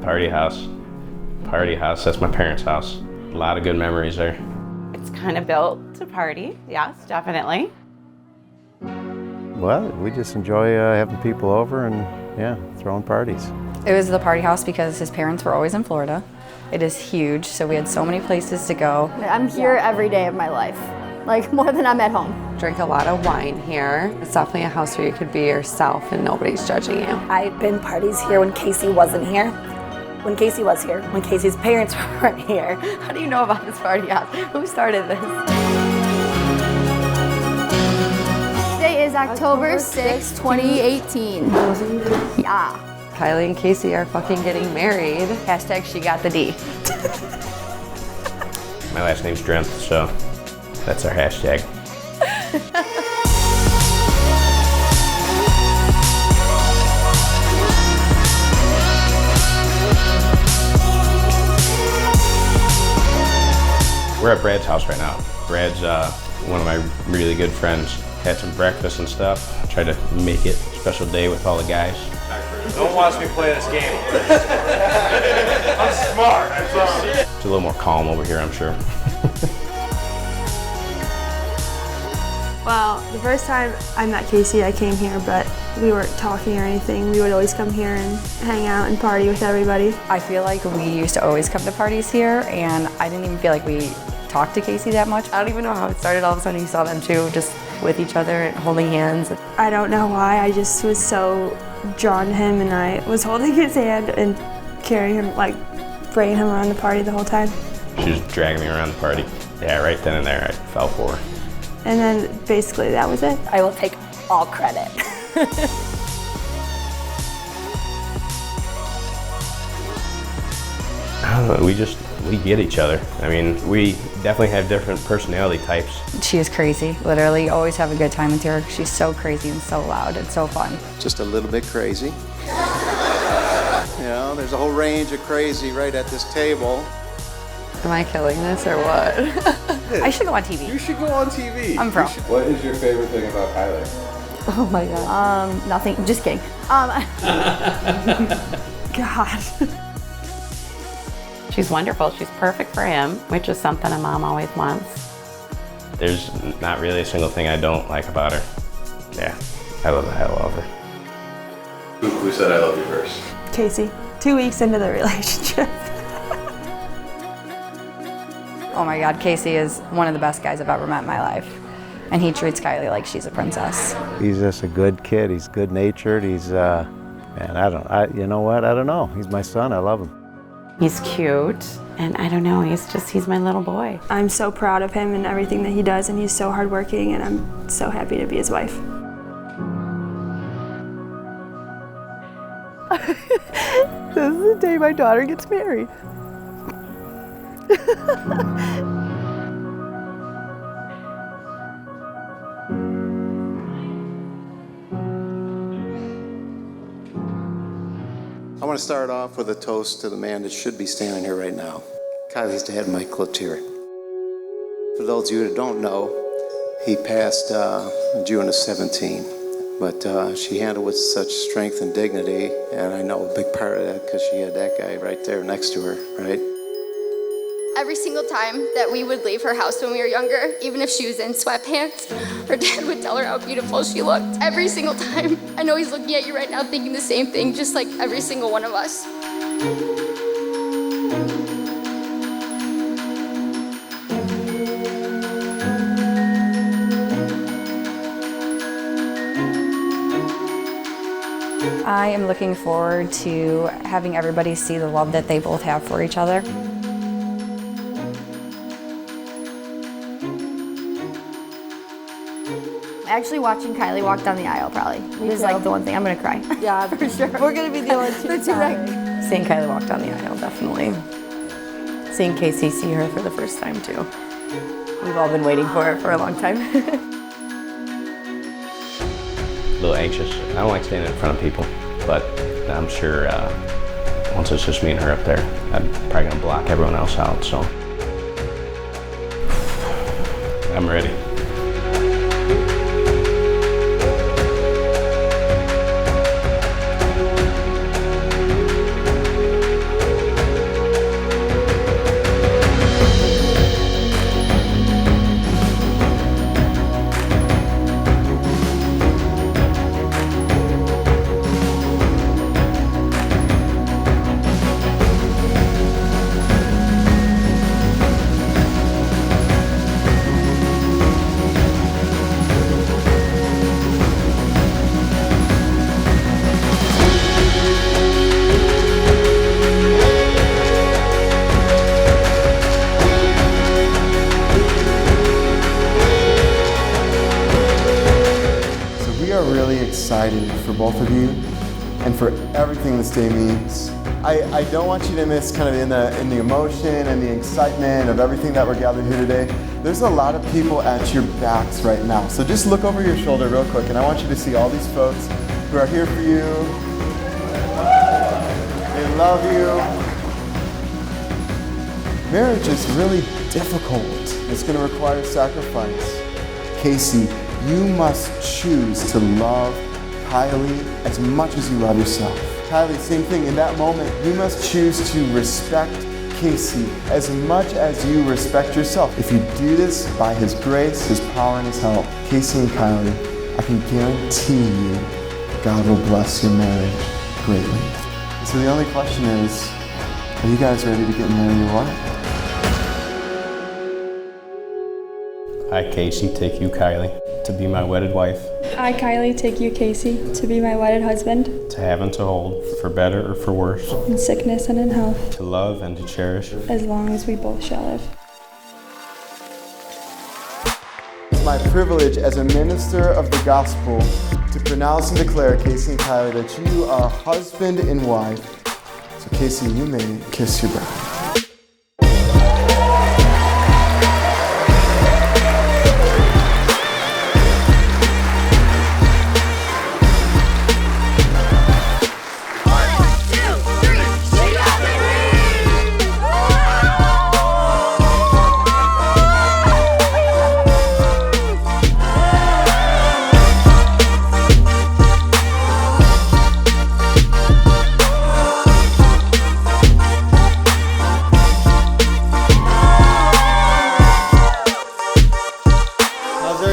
Party house. Party house, that's my parents' house. A lot of good memories there. It's kind of built to party, yes, definitely. Well, we just enjoy having people over and, yeah, throwing parties. It was the party house because his parents were always in Florida. It is huge, so we had so many places to go. I'm here every day of my life, like more than I'm at home. Drink a lot of wine here. It's definitely a house where you could be yourself and nobody's judging you. I've been parties here when Casey wasn't here. When Casey was here, when Casey's parents weren't here. How do you know about this party house? Who started this? Today is October 6, 2018. Yeah. Kylee and Casey are fucking getting married. Hashtag she got the D. My last name's Drenth, so that's our hashtag. We're at Brad's house right now. Brad's one of my really good friends. Had some breakfast and stuff. Tried to make it a special day with all the guys. No one wants me to play this game. I'm smart, I promise. It's a little more calm over here, I'm sure. Well, the first time I met Casey, I came here, but we weren't talking or anything. We would always come here and hang out and party with everybody. I feel like we used to always come to parties here, and I didn't even feel like we talked to Casey that much. I don't even know how it started. All of a sudden you saw them two just with each other and holding hands. I don't know why, I just was so drawn to him, and I was holding his hand and carrying him, like bringing him around the party the whole time. She was dragging me around the party. Yeah, right then and there, I fell for her. And then basically that was it. I will take all credit. I don't know, we get each other. I mean, we definitely have different personality types. She is crazy, literally. Always have a good time with her. She's so crazy and so loud and so fun. Just a little bit crazy. You know, there's a whole range of crazy right at this table. Am I killing this or what? I should go on TV. You should go on TV. I'm pro. What is your favorite thing about Kylee? Oh my God. Nothing, just kidding. God. She's wonderful. She's perfect for him, which is something a mom always wants. There's not really a single thing I don't like about her. Yeah, I love the hell out of her. Who said I love you first? Casey, 2 weeks into the relationship. Oh my God, Casey is one of the best guys I've ever met in my life. And he treats Kylee like she's a princess. He's just a good kid. He's good-natured. He's, man, you know what? I don't know. He's my son. I love him. He's cute, and I don't know, he's my little boy. I'm so proud of him and everything that he does, and he's so hardworking, and I'm so happy to be his wife. This is the day my daughter gets married. I want to start off with a toast to the man that should be standing here right now. Kylie's dad, Mike Cloutier. For those of you that don't know, he passed in June of 17. But she handled with such strength and dignity, and I know a big part of that because she had that guy right there next to her, right? Every single time that we would leave her house when we were younger, even if she was in sweatpants, her dad would tell her how beautiful she looked. Every single time. I know he's looking at you right now thinking the same thing, just like every single one of us. I am looking forward to having everybody see the love that they both have for each other. Actually watching Kylee walk down the aisle probably. This is like the one thing I'm gonna cry. Yeah, for sure. We're gonna be the only two crying. Seeing Kylee walk down the aisle, definitely. Seeing Casey see her for the first time too. We've all been waiting for it for a long time. A little anxious. I don't like standing in front of people, but I'm sure once it's just me and her up there, I'm probably gonna block everyone else out, so. I'm ready. excited for both of you and for everything this day means. I don't want you to miss kind of in the emotion and the excitement of everything that we're gathered here today. There's a lot of people at your backs right now. So just look over your shoulder real quick, and I want you to see all these folks who are here for you. They love you. Marriage is really difficult. It's going to require sacrifice. Casey, you must choose to love Kylee as much as you love yourself. Kylee, same thing. In that moment, you must choose to respect Casey as much as you respect yourself. If you do this by his grace, his power, and his help, Casey and Kylee, I can guarantee you God will bless your marriage greatly. So the only question is, are you guys ready to get married or what? I, Casey, take you, Kylee, to be my wedded wife. I, Kylee, take you, Casey, to be my wedded husband. To have and to hold, for better or for worse. In sickness and in health. To love and to cherish. As long as we both shall live. It's my privilege as a minister of the gospel to pronounce and declare, Casey and Kylee, that you are husband and wife. So Casey, you may kiss your bride.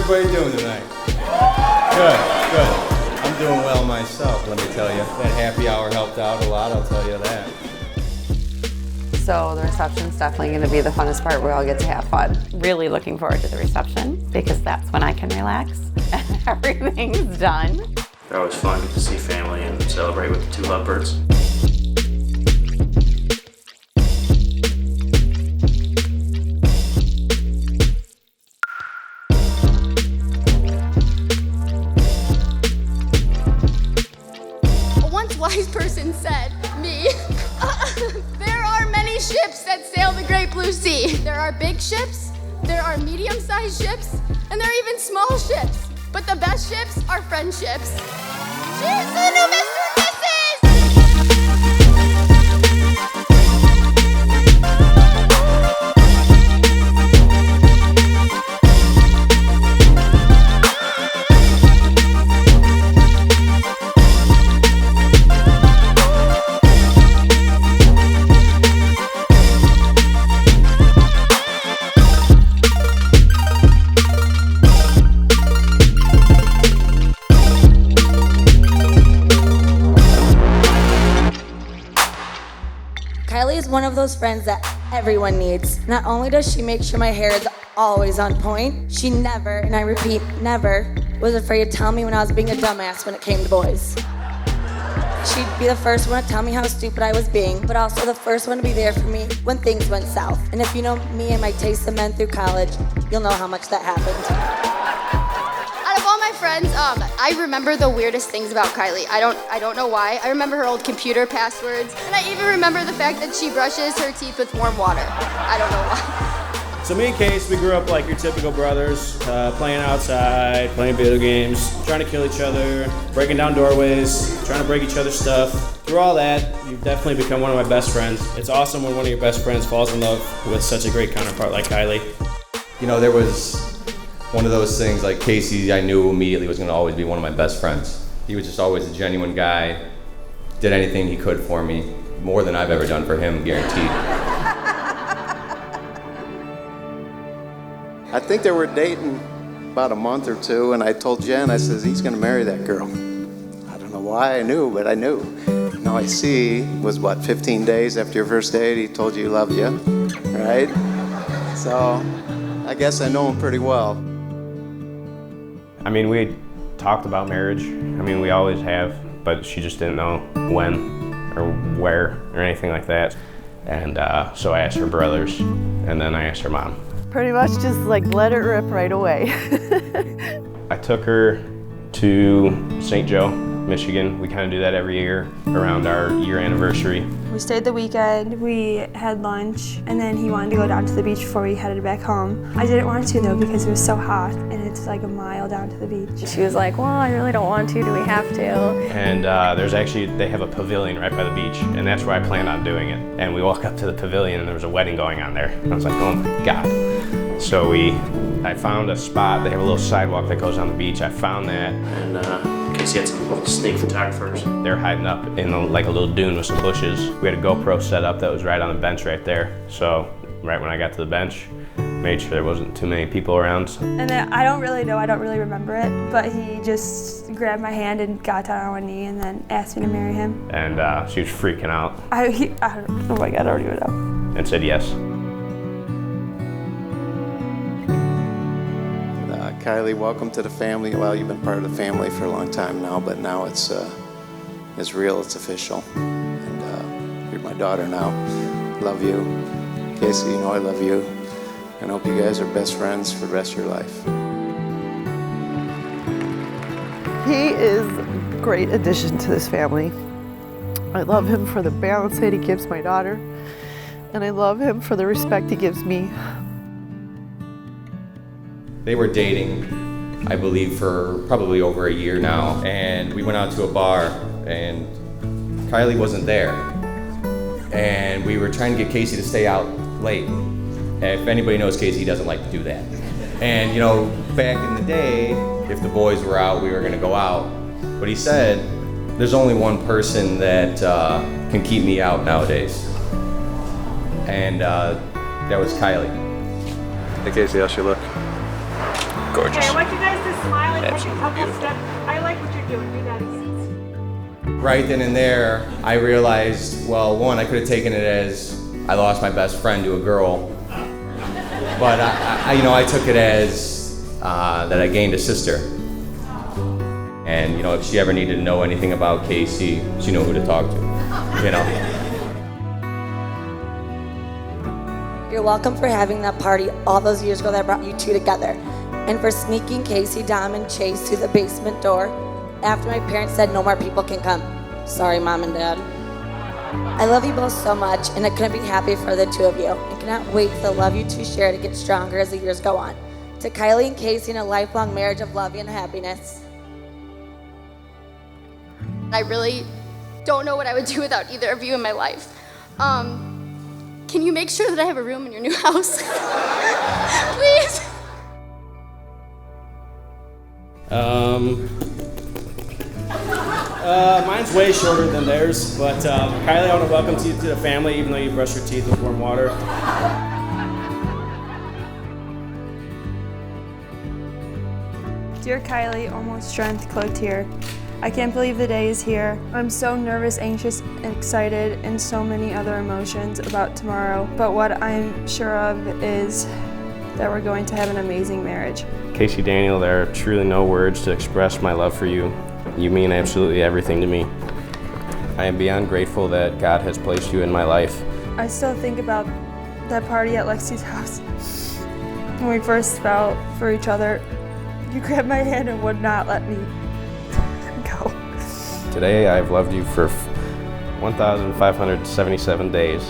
Everybody doing tonight? Good. I'm doing well myself, let me tell you. That happy hour helped out a lot, I'll tell you that. So the reception's definitely going to be the funnest part. We all get to have fun. Really looking forward to the reception because that's when I can relax and everything's done. They're always fun to see family and celebrate with the two lovebirds. Wise person said, me, there are many ships that sail the great blue sea. There are big ships, there are medium-sized ships, and there are even small ships. But the best ships are friendships. Cheers to the new Mr. and Mrs. Kylee is one of those friends that everyone needs. Not only does she make sure my hair is always on point, she never, and I repeat, never, was afraid to tell me when I was being a dumbass when it came to boys. She'd be the first one to tell me how stupid I was being, but also the first one to be there for me when things went south. And if you know me and my taste of men through college, you'll know how much that happened. Out of all my friends, I remember the weirdest things about Kylee. I don't know why. I remember her old computer passwords, and I even remember the fact that she brushes her teeth with warm water. I don't know why. So me and Case, we grew up like your typical brothers, playing outside, playing video games, trying to kill each other, breaking down doorways, trying to break each other's stuff. Through all that, you've definitely become one of my best friends. It's awesome when one of your best friends falls in love with such a great counterpart like Kylee. You know, there was one of those things like Casey, I knew immediately was gonna always be one of my best friends. He was just always a genuine guy, did anything he could for me, more than I've ever done for him, guaranteed. I think they were dating about a month or two, and I told Jen, I says, he's gonna marry that girl. I don't know why I knew, but I knew. Now I see, it was what, 15 days after your first date, he told you he loved you, right? So, I guess I know him pretty well. I mean, we talked about marriage. I mean, we always have, but she just didn't know when or where or anything like that. And so I asked her brothers, and then I asked her mom. Pretty much just like let it rip right away. I took her to St. Joe Michigan. We kind of do that every year around our year anniversary. We stayed the weekend, we had lunch, and then he wanted to go down to the beach before we headed back home. I didn't want to though because it was so hot and it's like a mile down to the beach. She was like, well, I really don't want to, do we have to? And they have a pavilion right by the beach, and that's where I planned on doing it. And we walk up to the pavilion and there was a wedding going on there. And I was like, oh my God. So I found a spot, they have a little sidewalk that goes on the beach. I found that. And Casey had some sneak photographers. They're hiding up in like a little dune with some bushes. We had a GoPro set up that was right on the bench right there. So right when I got to the bench, made sure there wasn't too many people around. And then I don't really remember it, but he just grabbed my hand and got down on one knee and then asked me to marry him. And she was freaking out. Oh my God, I don't even know. And said yes. Kylee, welcome to the family. Well, you've been part of the family for a long time now, but now it's real, it's official. And you're my daughter now. Love you. Casey, you know I love you. And I hope you guys are best friends for the rest of your life. He is a great addition to this family. I love him for the balance that he gives my daughter, and I love him for the respect he gives me. They were dating, I believe, for probably over a year now, and we went out to a bar, and Kylee wasn't there. And we were trying to get Casey to stay out late. If anybody knows Casey, he doesn't like to do that. And you know, back in the day, if the boys were out, we were gonna go out. But he said, there's only one person that can keep me out nowadays. And that was Kylee. Hey Casey, how she look? Gorgeous. Okay, I want you guys to smile and take a Absolutely couple beautiful. steps. I like what you're doing. Do that again. Right then and there, I realized, well, one, I could have taken it as I lost my best friend to a girl. But I took it as that I gained a sister. And you know, if she ever needed to know anything about Casey, she knew who to talk to. You know. You're welcome for having that party all those years ago that brought you two together. And for sneaking Casey, Dom, and Chase through the basement door after my parents said no more people can come. Sorry, Mom and Dad. I love you both so much, and I couldn't be happier for the two of you. I cannot wait for the love you two share to get stronger as the years go on. To Kylee and Casey in a lifelong marriage of love and happiness. I really don't know what I would do without either of you in my life. Can you make sure that I have a room in your new house? Please? Mine's way shorter than theirs, but Kylee, I want to welcome you to the family, even though you brush your teeth with warm water. Dear Kylee, almost strength cloaked here. I can't believe the day is here. I'm so nervous, anxious, excited, and so many other emotions about tomorrow. But what I'm sure of is that we're going to have an amazing marriage. Casey Daniel, there are truly no words to express my love for you. You mean absolutely everything to me. I am beyond grateful that God has placed you in my life. I still think about that party at Lexi's house. When we first fell for each other, you grabbed my hand and would not let me go. Today I've loved you for 1,577 days,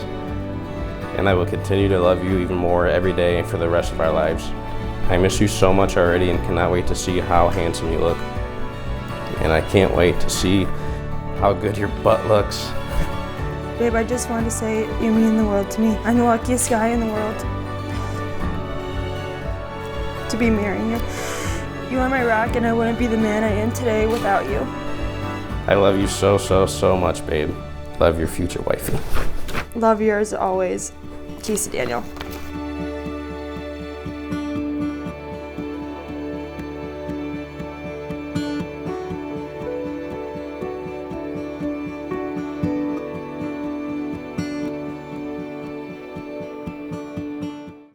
and I will continue to love you even more every day for the rest of our lives. I miss you so much already and cannot wait to see how handsome you look. And I can't wait to see how good your butt looks. Babe, I just wanted to say you mean the world to me. I'm the luckiest guy in the world to be marrying you. You are my rock, and I wouldn't be the man I am today without you. I love you so, so, so much, babe. Love your future wifey. Love yours always, Casey Daniel.